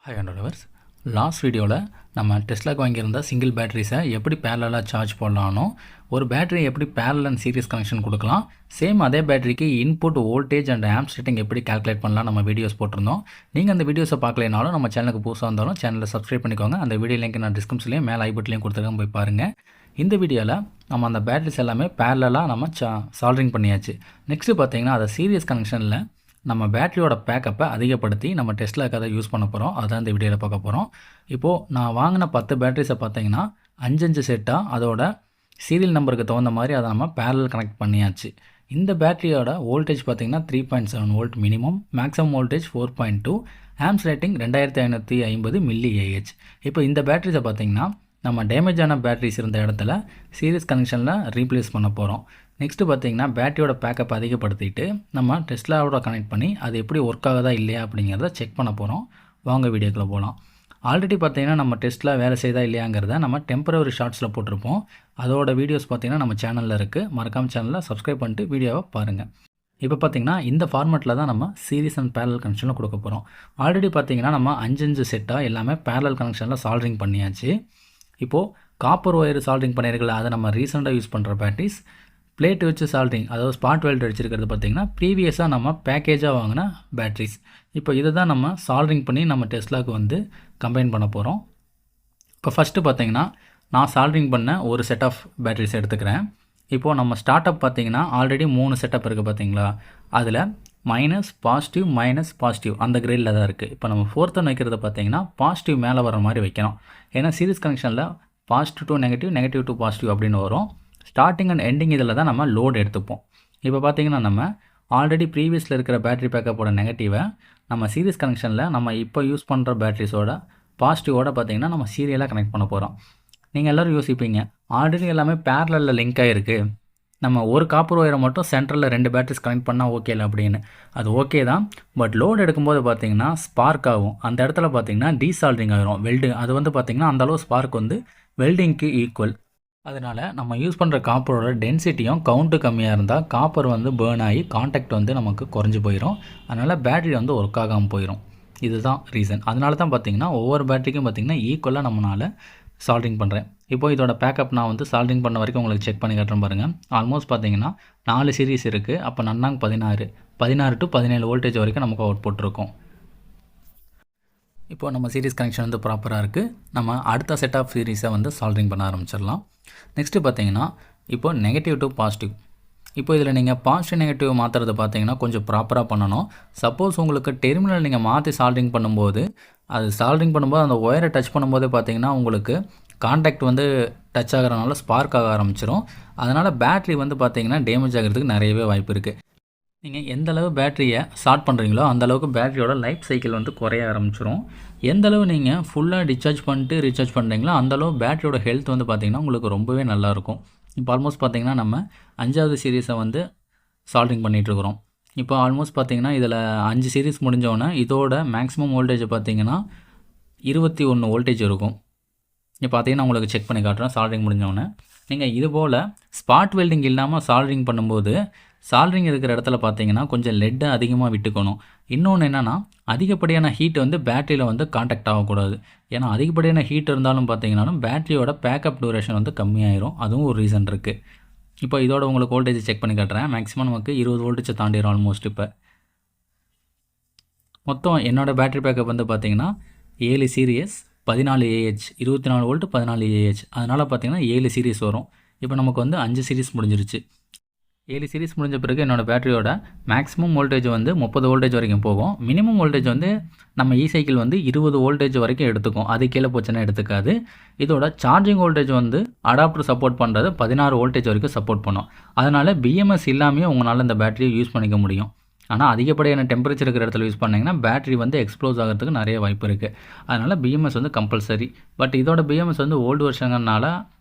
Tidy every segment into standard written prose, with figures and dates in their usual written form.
Hi viewers. Last வீடியோவில் நம்ம டெஸ்லாக்கு வாங்கியிருந்த single பேட்டரிஸை எப்படி பேரலாக சார்ஜ் பண்ணலானோ ஒரு பேட்டரி எப்படி பேரல் அண்ட் சீரிஸ் கனெக்ஷன் கொடுக்கலாம் சேம் அதே பேட்டரிக்கு input voltage and amp setting எப்படி கால்குலேட் பண்ணலாம் நம்ம வீடியோஸ் போட்டிருந்தோம். நீங்கள் அந்த வீடியோஸை பார்க்கலைனாலும் நம்ம சேனலுக்கு புதுசாக இருந்தாலும் சேனலை சப்ஸ்கிரைப் பண்ணிக்கோங்க. அந்த வீடியோ லிங்க் நான் டிஸ்கிரிப்ஷன்லேயும் மேலே ஐபட்லேயும் கொடுத்துருக்கேன், போய் பாருங்கள். இந்த வீடியோவில் நம்ம அந்த பேட்டரிஸ் எல்லாமே பேரலாக நம்ம சால்டரிங் பண்ணியாச்சு. நெக்ஸ்ட்டு பார்த்தீங்கன்னா அதை சீரியஸ் கனெக்ஷனில் நம்ம பேட்டரியோட பேக்கப்பை அதிகப்படுத்தி நம்ம டெஸ்லாக்கு அதை யூஸ் பண்ண போகிறோம். அதான் இந்த வீடியோவில் பார்க்க போகிறோம். இப்போது நான் வாங்கின 10 பேட்டரிஸை பார்த்தீங்கன்னா 5 செட்டாக அதோட சீரியல் நம்பருக்கு தகுந்த மாதிரி அதை நம்ம பேரல் கனெக்ட் பண்ணியாச்சு. இந்த பேட்டரியோட வோல்டேஜ் பார்த்திங்கன்னா 3.7 volt minimum, maximum voltage 4.2, amps rating 2550 milli A H. இப்போ இந்த பேட்டரிஸை பார்த்திங்கன்னா நம்ம டேமேஜ் ஆன பேட்டரிஸ் இருந்த இடத்துல சீரியஸ் கனெக்ஷனில் ரீப்ளேஸ் பண்ண போகிறோம். நெக்ஸ்ட்டு பார்த்திங்கன்னா பேட்டரியோட பேக்கப் அதிகப்படுத்திட்டு நம்ம டெஸ்லாவோட கனெக்ட் பண்ணி அது எப்படி ஒர்க் ஆகுதா இல்லையா அப்படிங்கிறத செக் பண்ண போகிறோம். வாங்க வீடியோக்குள்ளே போகலாம். ஆல்ரெடி பார்த்திங்கன்னா நம்ம டெஸ்ட்டில் வேலை செய்தா இல்லையாங்கிறத நம்ம டெம்பரவரி ஷார்ட்ஸில் போட்டிருப்போம். அதோட வீடியோஸ் பார்த்திங்கன்னா நம்ம சேனலில் இருக்குது. மறக்காம சேனலில் சப்ஸ்கிரைப் பண்ணிட்டு வீடியோவை பாருங்கள். இப்போ பார்த்திங்கன்னா இந்த ஃபார்மெட்டில் தான் நம்ம சீரிஸ் அண்ட் பேரல் கனெக்ஷனில் கொடுக்க போகிறோம். ஆல்ரெடி பார்த்திங்கன்னா நம்ம 5 செட்டாக எல்லாமே பேரல் கனெக்ஷனில் சால்டரிங் பண்ணியாச்சு. இப்போது காப்பர் ஒயர் சால்டரிங் பண்ணியிருக்கல, அதை நம்ம ரீசெண்டாக யூஸ் பண்ணுற பேட்டரிஸ். பிளேட் வச்சு சால்டரிங், அதாவது ஸ்பாட் வெல்ட் அடிச்சிருக்கிறது பார்த்திங்கன்னா ப்ரீவியஸாக நம்ம பேக்கேஜாக வாங்கின பேட்டரிஸ். இப்போ இதை தான் நம்ம சால்டரிங் பண்ணி நம்ம டெஸ்லாக்கு வந்து கம்பைன் பண்ண போகிறோம். இப்போ ஃபஸ்ட்டு பார்த்திங்கன்னா நான் சால்டரிங் பண்ண ஒரு செட் ஆஃப் பேட்டரிஸ் எடுத்துக்கிறேன். இப்போது நம்ம ஸ்டார்ட் அப் பார்த்திங்கன்னா ஆல்ரெடி 3 செட்டப் இருக்குது பார்த்திங்களா, அதில் மைனஸ் பாசிட்டிவ் அந்த கிரேடில் தான் இருக்குது. இப்போ நம்ம 4th வைக்கிறத பார்த்திங்கன்னா பாசிட்டிவ் மேலே வர மாதிரி வைக்கணும். ஏன்னா சீரிஸ் கனெக்ஷனில் positive to negative, negative to positive அப்படின்னு வரும். ஸ்டார்டிங் அண்ட் எண்டிங் இதில் தான் நம்ம லோடு எடுத்துப்போம். இப்போ பார்த்திங்கன்னா நம்ம ஆல்ரெடி ப்ரீவியஸில் இருக்கிற பேட்டரி பேக்கப்போட நெகட்டிவை நம்ம சீரிஸ் கனெக்ஷனில் நம்ம இப்போ யூஸ் பண்ணுற பேட்டரிஸோட பாசிட்டிவோட பார்த்திங்கன்னா நம்ம சீரியலாக கனெக்ட் பண்ண போகிறோம். நீங்கள் எல்லோரும் யோசிப்பீங்க, ஆல்ரெடி எல்லாமே பேரலில் லிங்க் ஆகிருக்கு, நம்ம ஒரு காப்பர் ஒயரை மட்டும் சென்டரில் 2 பேட்டரிஸ் கனெக்ட் பண்ணால் ஓகே இல்லை அப்படின்னு. அது ஓகே தான், பட் லோடு எடுக்கும்போது பார்த்திங்கன்னா ஸ்பார்க் ஆகும். அந்த இடத்துல பார்த்திங்கன்னா டீசால்டரிங் ஆகிரும் வெல்டு. அது வந்து பார்த்திங்கன்னா அந்தளவு ஸ்பார்க் வந்து வெல்டிங்க்கு ஈக்குவல். அதனால் நம்ம யூஸ் பண்ணுற காப்பரோட டென்சிட்டியும் கவுண்ட்டு கம்மியாக இருந்தால் காப்பர் வந்து பேர்ன் ஆகி கான்டாக்ட் வந்து நமக்கு குறைஞ்சி போயிடும். அதனால் பேட்டரி வந்து ஒர்க் ஆகாமல் போயிடும். இதுதான் ரீசன். அதனால தான் பார்த்திங்கன்னா ஒவ்வொரு பேட்டரிக்கும் பார்த்திங்கன்னா ஈக்குவலாக நம்மளால் சால்டரிங் பண்ணுறேன். இப்போ இதோட பேக்கப் நான் வந்து சால்டரிங் பண்ண வரைக்கும் உங்களுக்கு செக் பண்ணி காட்டுறேன் பாருங்கள். ஆல்மோஸ்ட் பார்த்திங்கன்னா 4 சீரிஸ் இருக்குது. அப்போ 16 டு 17 வோல்டேஜ் வரைக்கும் நமக்கு அவுட் போட்டிருக்கோம். இப்போது நம்ம சீரிஸ் கனெக்ஷன் வந்து ப்ராப்பராக இருக்குது. நம்ம அடுத்த செட் ஆஃப் சீரிஸை வந்து சால்டரிங் பண்ண ஆரம்பிச்சிடலாம். நெக்ஸ்ட்டு பார்த்தீங்கன்னா இப்போ நெகட்டிவ் டு பாசிட்டிவ். இப்போ இதில் நீங்கள் பாசிட்டிவ் நெகட்டிவ் மாற்றுறது பார்த்தீங்கன்னா கொஞ்சம் ப்ராப்பராக பண்ணணும். சப்போஸ் உங்களுக்கு டெர்மினல் நீங்கள் மாற்றி சால்டரிங் பண்ணும்போது அந்த ஒயரை டச் பண்ணும்போதே பார்த்தீங்கன்னா உங்களுக்கு கான்டாக்ட் வந்து டச் ஆகிறனால ஸ்பார்க் ஆக ஆரம்பிச்சிடும். அதனால் பேட்ரி வந்து பார்த்தீங்கன்னா டேமேஜ் ஆகிறதுக்கு நிறையவே வாய்ப்பு இருக்குது. நீங்கள் எந்தளவு பேட்டரியை ஷார்ட் பண்ணுறீங்களோ அந்தளவுக்கு பேட்டரியோட லைஃப் சைக்கிள் வந்து குறைய ஆரம்பிச்சிடும். எந்தளவு நீங்கள் ஃபுல்லாக டிஸ்சார்ஜ் பண்ணிட்டு ரீசார்ஜ் பண்ணுறீங்களோ அந்தளவு பேட்டரியோட ஹெல்த் வந்து பார்த்திங்கன்னா உங்களுக்கு ரொம்பவே நல்லாயிருக்கும். இப்போ ஆல்மோஸ்ட் பார்த்திங்கன்னா நம்ம 5வது சீரீஸை வந்து சால்டரிங் பண்ணிகிட்ருக்குறோம். இப்போ ஆல்மோஸ்ட் பார்த்திங்கன்னா இதில் 5 சீரீஸ் முடிஞ்சோடனே இதோட மேக்ஸிமம் வோல்டேஜ் பார்த்திங்கன்னா 21 வோல்டேஜ் இருக்கும். இப்போ பார்த்திங்கன்னா உங்களுக்கு செக் பண்ணி காட்டுறேன். சால்டரிங் முடிஞ்சோடனே நீங்கள் இதுபோல் ஸ்பாட் வெல்டிங் இல்லாமல் சால்டரிங் பண்ணும்போது சால்டரிங் இருக்கிற இடத்துல பார்த்தீங்கன்னா கொஞ்சம் லெட்டை அதிகமாக விட்டுக்கணும். இன்னொன்று என்னென்னா அதிகப்படியான ஹீட் வந்து பேட்டரியில் வந்து கான்டாக்ட் ஆகக்கூடாது. ஏன்னா அதிகப்படியான ஹீட் இருந்தாலும் பார்த்தீங்கன்னாலும் பேட்டரியோட பேக்கப் டூரேஷன் வந்து கம்மியாயிரும். அதுவும் ஒரு ரீசன் இருக்குது. இப்போ இதோட உங்களுக்கு வோல்டேஜ் செக் பண்ணி காட்டுறேன். மேக்ஸிமம் நமக்கு 20 வோல்டேஜ் தாண்டிடும் ஆல்மோஸ்ட். இப்போ மொத்தம் என்னோடய பேட்டரி பேக்கப் வந்து பார்த்திங்கன்னா 7 சீரியஸ் 14 AH 24 வோல்ட் 14 AH. அதனால் பார்த்திங்கன்னா 7 சீரிஸ் வரும். இப்போ நமக்கு வந்து 5 சீரிஸ் முடிஞ்சிருச்சு. 7 சீரிஸ் முடிஞ்ச பிறகு என்னோடய பேட்டரியோட மேக்ஸிமம் வோல்டேஜ் வந்து 30 வோல்டேஜ் வரைக்கும் போகும். மினிமம் வோல்டேஜ் வந்து நம்ம சைக்கிள் வந்து 20 வோல்டேஜ் வரைக்கும் எடுத்துக்கும். அது கீழே போச்சுன்னா எடுத்துக்காது. இதோட சார்ஜிங் வோல்டேஜ் வந்து அடாப்டர் சப்போர்ட் பண்ணுறது 16 வோல்டேஜ் வரைக்கும் சப்போர்ட் பண்ணும். அதனால் BMS இல்லாமே உங்களால் இந்த பேட்டரியை யூஸ் பண்ணிக்க முடியும். ஆனால் அதிகப்படியான டெம்பரேச்சர் இருக்கிற இடத்துல யூஸ் பண்ணிங்கன்னா பேட்டரி வந்து எக்ஸ்ப்ளோஸ் ஆகிறதுக்கு நிறைய வாய்ப்பு இருக்குது. அதனால் BMS வந்து கம்பல்சரி. பட் இதோட BMS வந்து ஓல்டு வருஷங்கள்னால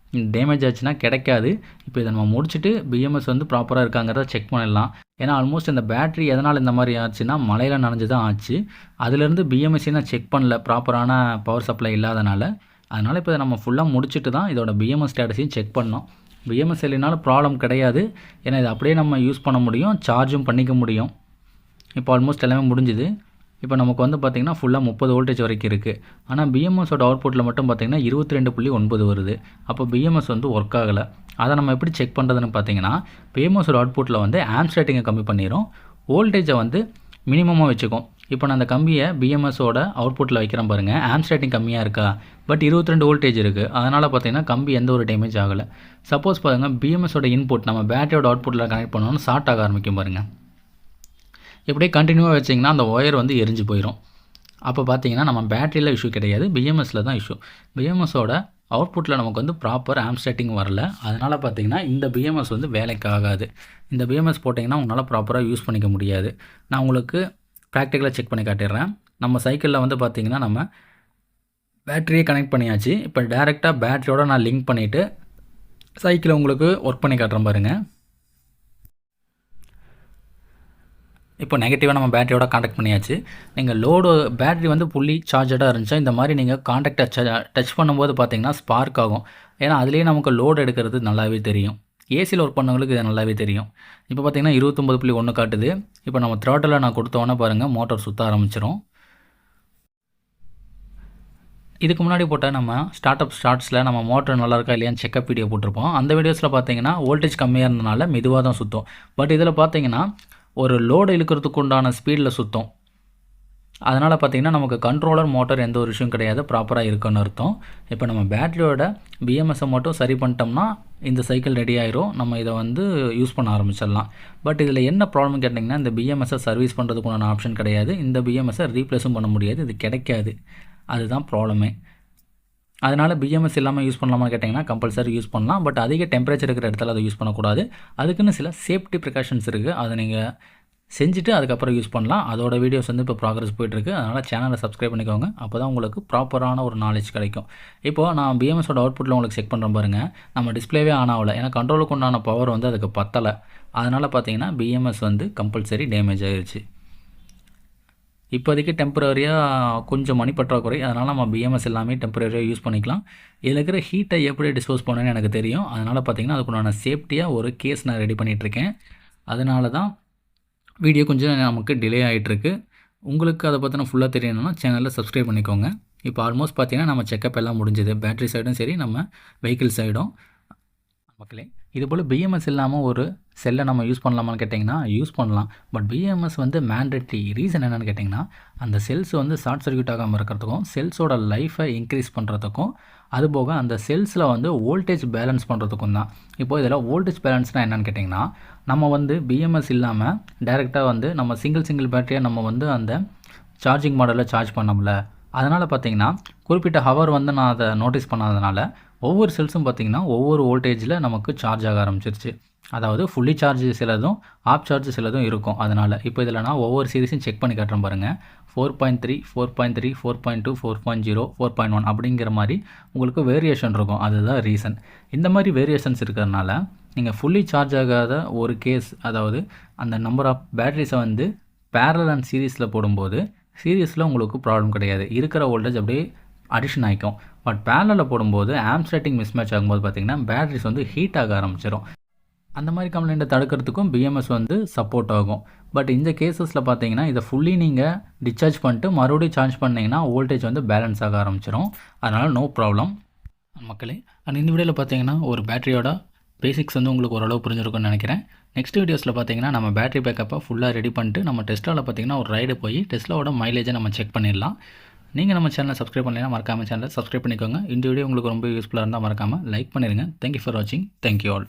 டேமேஜ் ஆச்சுன்னா கிடைக்காது. இப்போ இதை நம்ம முடிச்சுட்டு BMS வந்து ப்ராப்பராக இருக்காங்கிறத செக் பண்ணிடலாம். ஏன்னா ஆல்மோஸ்ட் இந்த பேட்டரி எதனால் இந்த மாதிரி ஆச்சுன்னா மழையில் நனைஞ்சு தான் ஆச்சு. அதுலேருந்து BMS நான் செக் பண்ணல, ப்ராப்பரான பவர் சப்ளை இல்லாதனால. அதனால் இப்போ இதை நம்ம ஃபுல்லாக முடிச்சுட்டு தான் இதோட BMS ஸ்டேட்டஸையும் செக் பண்ணோம். BMS இல்லைனாலும் ப்ராப்ளம் கிடையாது. ஏன்னா இதை அப்படியே நம்ம யூஸ் பண்ண முடியும், சார்ஜும் பண்ணிக்க முடியும். இப்போ ஆல்மோஸ்ட் எல்லாமே முடிஞ்சுது. இப்போ நமக்கு வந்து பார்த்திங்கன்னா ஃபுல்லாக 30 வோல்டேஜ் வரைக்கும் இருக்குது. ஆனால் பிஎம்எஸோட அவுட்புட்டில் மட்டும் பார்த்திங்கன்னா 22.9 வருது. அப்போ பிஎம்எஸ் வந்து ஒர்க் ஆகலை. அதை நம்ம எப்படி செக் பண்ணுறதுன்னு பார்த்தீங்கன்னா, பிஎம்எஸோட அவுட்புட்டில் வந்து ஆம்ப் ரேட்டிங்கை கம்மி பண்ணிடும், வோல்டேஜை வந்து மினிமமாக வச்சுக்கும். இப்போ நான் அந்த கம்பியை பிஎம்எஸோட அவுட்புட்டில் வைக்கிறேன் பாருங்கள், ஆம்ப் ரேட்டிங் கம்மியாக இருக்கா, பட் 22 வோல்டேஜ் இருக்குது. அதனால் பார்த்தீங்கன்னா கம்பி எந்த ஒரு டேமேஜ் ஆகலை. சப்போஸ் பாருங்கள் பிஎம்எஸோட இன்புட் நம்ம பேட்டரியோட அவுட்புட்டில் கனெக்ட் பண்ணோன்னு ஷார்ட் ஆக ஆரம்பிக்கும் பாருங்கள். இப்படியே கண்டினியூவாக வச்சிங்கன்னா அந்த ஒயர் வந்து எரிஞ்சு போயிடும். அப்போ பார்த்தீங்கன்னா நம்ம பேட்டரியில் இஷ்யூ கிடையாது, பிஎம்எஸில் தான் இஷ்யூ. பிஎம்எஸோட அவுட்புட்டில் நமக்கு வந்து ப்ராப்பர் ஆம்ப் செட்டிங் வரல. அதனால் பார்த்தீங்கன்னா இந்த பிஎம்எஸ் வந்து வேலைக்கு ஆகாது. இந்த பிஎம்எஸ் போட்டிங்கன்னா உங்களால் ப்ராப்பராக யூஸ் பண்ணிக்க முடியாது. நான் உங்களுக்கு ப்ராக்டிக்கலாக செக் பண்ணி காட்டிடுறேன். நம்ம சைக்கிளில் வந்து பார்த்திங்கன்னா நம்ம பேட்டரியை கனெக்ட் பண்ணியாச்சு. இப்போ டேரெக்டாக பேட்டரியோட நான் லிங்க் பண்ணிவிட்டு சைக்கிளை உங்களுக்கு ஒர்க் பண்ணி காட்டுறேன் பாருங்கள். இப்போ நெகட்டிவாக நம்ம பேட்டரியோட காண்டாக்ட் பண்ணியாச்சு. நீங்கள் லோடு பேட்டரி வந்து ஃபுல்லி சார்ஜடாக இருந்துச்சா இந்த மாதிரி நீங்கள் காண்டாக்டை டச் பண்ணும்போது பார்த்தீங்கன்னா ஸ்பார்க் ஆகும். ஏன்னா அதுலேயே நமக்கு லோடு எடுக்கிறது நல்லாவே தெரியும். ஏசியில் ஒர்க் பண்ணவங்களுக்கு இது நல்லாவே தெரியும். இப்போ பார்த்தீங்கன்னா 29.1 காட்டுது. இப்போ நம்ம த்ராட்டில் நான் கொடுத்தோன்னே பாருங்கள் மோட்டார் சுற்ற ஆரம்பிச்சிடும். இதுக்கு முன்னாடி போட்ட நம்ம ஷார்ட்ஸில் நம்ம மோட்டர் நல்லா இருக்கா இல்லையான்னு செக்அப் வீடியோ போட்டிருப்போம். அந்த வீடியோஸில் பார்த்தீங்கன்னா வோல்டேஜ் கம்மியாக இருந்தனால மெதுவாக தான் சுற்றும். பட் இதில் பார்த்தீங்கன்னா ஒரு லோடு இழுக்கிறதுக்கு உண்டான ஸ்பீடில் சுற்றும். அதனால் பார்த்திங்கன்னா நமக்கு கண்ட்ரோலர் மோட்டர் எந்த ஒரு விஷயம் கிடையாது, ப்ராப்பராக இருக்குன்னு அர்த்தம். இப்போ நம்ம பேட்டரியோட பிஎம்எஸை மட்டும் சரி பண்ணிட்டோம்னா இந்த சைக்கிள் ரெடி ஆயிரும். நம்ம இதை வந்து யூஸ் பண்ண ஆரம்பிச்சிடலாம். பட் இதில் என்ன ப்ராப்ளம் கேட்டிங்கன்னா, இந்த பிஎம்எஸை சர்வீஸ் பண்ணுறதுக்குண்டான ஆப்ஷன் கிடையாது, இந்த பிஎம்எஸை ரீப்ளேஸும் பண்ண முடியாது, இது கிடைக்காது. அதுதான் ப்ராப்ளமே. அதனால் பிஎம்எஸ் இல்லாமல் யூஸ் பண்ணலாமான்னு கேட்டிங்கன்னா கம்பல்சரி யூஸ் பண்ணலாம். பட் அதிக டெம்பரேச்சர் இருக்கிற இடத்துல அதை யூஸ் பண்ணக்கூடாது. அதுக்குன்னு சில சேஃப்டி ப்ரிகாஷன்ஸ் இருக்குது. அதை நீங்கள் செஞ்சுட்டு அதுக்கப்புறம் யூஸ் பண்ணலாம். அதோட வீடியோஸ் வந்து இப்போ ப்ராக்ரஸ் போயிட்டுருக்கு. அதனால் சேனலை சப்ஸ்கிரைப் பண்ணிக்கோங்க. அப்போ தான் உங்களுக்கு ப்ராப்பரான ஒரு நாலேஜ் கிடைக்கும். இப்போது நான் பிஎம்எஸோட அவுட்புட்டில் உங்களுக்கு செக் பண்ணுறேன் பாருங்கள், நம்ம டிஸ்பிளேவே ஆன் ஆகலை. ஏன்னா கண்ட்ரோலுக்கு உண்டான பவர் வந்து அதுக்கு பத்தலை. அதனால் பார்த்தீங்கன்னா பிஎம்எஸ் வந்து கம்பல்சரி டேமேஜ் ஆகிடுச்சு. இப்போதைக்கு டெம்பரரியாக கொஞ்சம் மணி பற்றாக்குறை, அதனால் நம்ம பிஎம்எஸ் எல்லாமே டெம்பரரியாக யூஸ் பண்ணிக்கலாம். இதில் இருக்கிற ஹீட்டை எப்படி டிஸ்போஸ் பண்ணணும்னு எனக்கு தெரியும். அதனால் பார்த்திங்கன்னா அதுக்குண்டான சேஃப்டியாக ஒரு கேஸ் நான் ரெடி பண்ணிகிட்ருக்கேன். அதனால தான் வீடியோ கொஞ்சம் நமக்கு டிலே ஆகிட்டுருக்கு. உங்களுக்கு அதை பற்றின ஃபுல்லாக தெரியணும்னா சேனலில் சப்ஸ்கிரைப் பண்ணிக்கோங்க. இப்போ ஆல்மோஸ்ட் பார்த்திங்கன்னா நம்ம செக்கப் எல்லாம் முடிஞ்சுது. பேட்டரி சைடும் சரி, நம்ம வெஹிக்கிள் சைடும். மக்களே, இதுபோல் பிஎம்எஸ் இல்லாமல் ஒரு செல்லை நம்ம யூஸ் பண்ணலாமான்னு கேட்டிங்கன்னா யூஸ் பண்ணலாம். பட் பிஎம்எஸ் வந்து மேண்டேட்ரி. ரீசன் என்னென்னு கேட்டிங்கன்னா, அந்த செல்ஸ் வந்து ஷார்ட் சர்க்யூட் ஆகாமல் இருக்கிறதுக்கும், செல்ஸோட லைஃபை இன்க்ரீஸ் பண்ணுறதுக்கும், அதுபோக அந்த செல்ஸில் வந்து வோல்டேஜ் பேலன்ஸ் பண்ணுறதுக்கும் தான். இப்போது இதில் வோல்டேஜ் பேலன்ஸ்னால் என்னென்னு கேட்டிங்கன்னா, நம்ம வந்து பிஎம்எஸ் இல்லாமல் டைரெக்டாக வந்து நம்ம சிங்கிள் பேட்டரியாக நம்ம வந்து அந்த சார்ஜிங் மாடலில் சார்ஜ் பண்ணோம்ல, அதனால் பார்த்திங்கன்னா குறிப்பிட்ட ஹவர் வந்து நான் அதை நோட்டீஸ் பண்ணாதனால ஒவ்வொரு செல்ஸும் பார்த்திங்கன்னா ஒவ்வொரு வோல்டேஜில் நமக்கு சார்ஜ் ஆக ஆரம்பிச்சிருச்சு. அதாவது ஃபுல்லி சார்ஜ் சிலதும் ஆஃப் சார்ஜ் சிலதும் இருக்கும். அதனால் இப்போ இதில் நான் ஒவ்வொரு சீரிஸையும் செக் பண்ணி காட்டுறேன் பாருங்கள். 4.3, 4.3, 4.2, 4.0, 4.1 அப்படிங்கிற மாதிரி உங்களுக்கு வேரியேஷன் இருக்கும். அதுதான் ரீசன். இந்த மாதிரி வேரியேஷன்ஸ் இருக்கிறதுனால நீங்கள் ஃபுல்லி சார்ஜ் ஆகாத ஒரு கேஸ், அதாவது அந்த நம்பர் ஆஃப் பேட்டரிஸை வந்து பேரலல் அண்ட் சீரீஸில் போடும்போது சீரீஸில் உங்களுக்கு ப்ராப்ளம் கிடையாது, இருக்கிற வோல்டேஜ் அப்படியே அடிஷன் ஆகிக்கும். பட் பேரலில் போடும்போது ஆம்ப் ரேட்டிங் மிஸ்மேட்ச் ஆகும்போது பார்த்திங்கன்னா பேட்டரிஸ் வந்து ஹீட் ஆக ஆரம்பிச்சிடும். அந்த மாதிரி கம்ப்ளைண்ட்டை தடுக்கிறதுக்கும் பிஎம்எஸ் வந்து சப்போர்ட் ஆகும். பட் இந்த கேசஸில் பார்த்தீங்கன்னா இதை ஃபுல்லி நீங்கள் டிஸ்சார்ஜ் பண்ணிட்டு மறுபடியும் சார்ஜ் பண்ணிங்கன்னா வோல்டேஜ் வந்து பேலன்ஸ் ஆக ஆரம்பிச்சிடும். அதனால் நோ ப்ராப்ளம் மக்களே. அண்ட் இந்த வீடியோவில் பார்த்தீங்கன்னா ஒரு பேட்டரியோட பேசிக்ஸ் வந்து உங்களுக்கு ஓரளவு புரிஞ்சிருக்கும்னு நினைக்கிறேன். நெக்ஸ்ட் வீடியோஸில் பார்த்தீங்கன்னா நம்ம பேட்டரி பேக்கப்பை ஃபுல்லாக ரெடி பண்ணிட்டு நம்ம டெஸ்லாவில் பார்த்தீங்கன்னா ஒரு ரைடு போய் டெஸ்லாவோட மைலேஜை நம்ம செக் பண்ணிடலாம். நீங்கள் நம்ம சேனலை சப்ஸ்கிரைப் பண்ணலைன்னா மறக்காமல் சேனலை சப்ஸ்கிரைப் பண்ணிக்கோங்க. இந்த வீடியோ உங்களுக்கு ரொம்ப யூஸ்ஃபுல்லாக இருந்தால் மறக்காமல் லைக் பண்ணிடுங்க. தேங்க்யூ ஃபார் வாட்சிங். Thank you all.